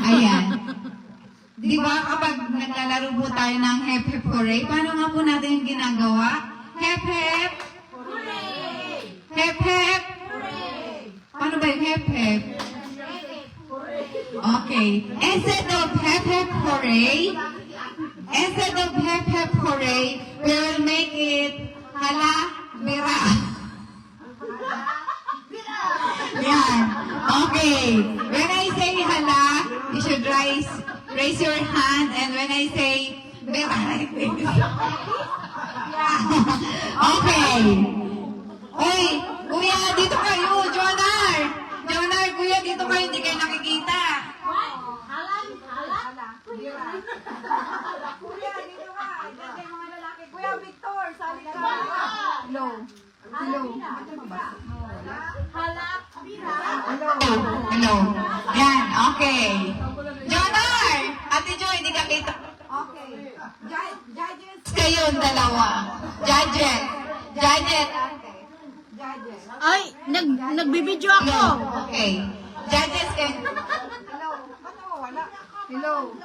Ayan. Di ba kapag naglalaro po tayo ng hep hep hooray, paano nga po natin yung ginagawa? Hep hep hooray! Hep hep hooray! Paano ba yung hep hep? Okay. Instead of hep hep hooray, we will make it hala bira. Yan. Okay. When I say hala, you should raise your hand, and when I say bira, okay. Oy, kuya, dito kayo. Jonar, kuya, dito kayo. Hindi kayo nakikita. Kuya, dito ka. Diyan kayo mga lalaki. Kuya Victor, sali ka. Hello. Hello. Yan, okay. Jonar! Ate Jo, hindi ka kita. Okay. Judges. Kayong dalawa. Judges. Judges. Ay, nagbibidyo ako. Okay. Judges can... Hello. Ba't nawawala? Hello.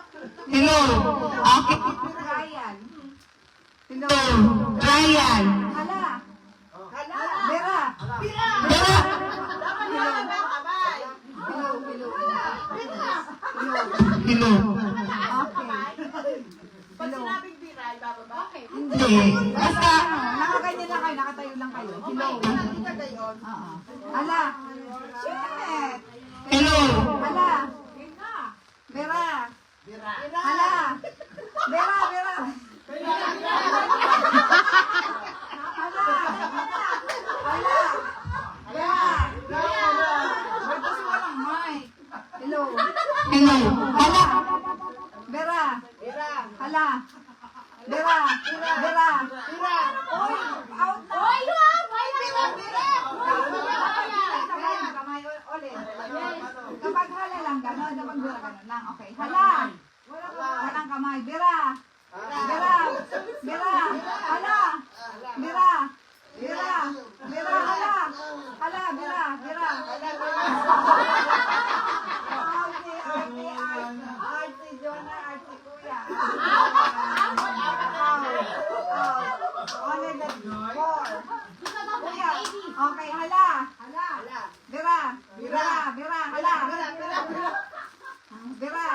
Hello. Okay. Ryan. Hello. Ryan. Hala. Vera. Dala. Hello. Hello. Hello. Hindi. Basta... Nakaganyan lang kayo, nakatayo lang kayo. Hello. Oo. Hala. Shit. Hello. Hala. Vera. Hala. Vera. Hello. Hello. Hala. Vera. Hala. Vera. Oy, out na. Kamay ulit. Kapag hala lang, gano'n. Kapag Vera, gano'n lang. Okay. Hala. Walang kamay. Vera. Hala. Hala. Vera. Hala. Arti, Jonah, Arti, Kuya. Only the four. Kuya. Okay, hala. Vera. Hala. Vera. Hala. Hala. Vera. Hala. Vera.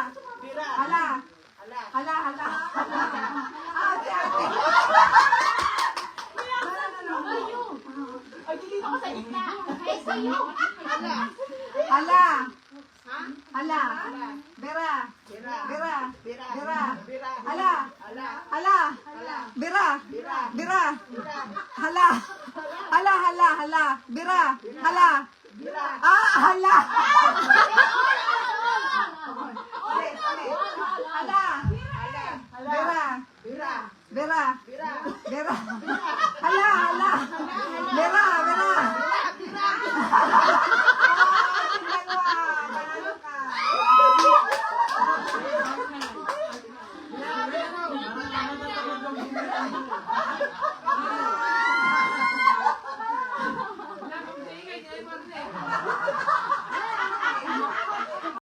Hala. Vera. Hala. Hala. Ulit. Hala. Vera.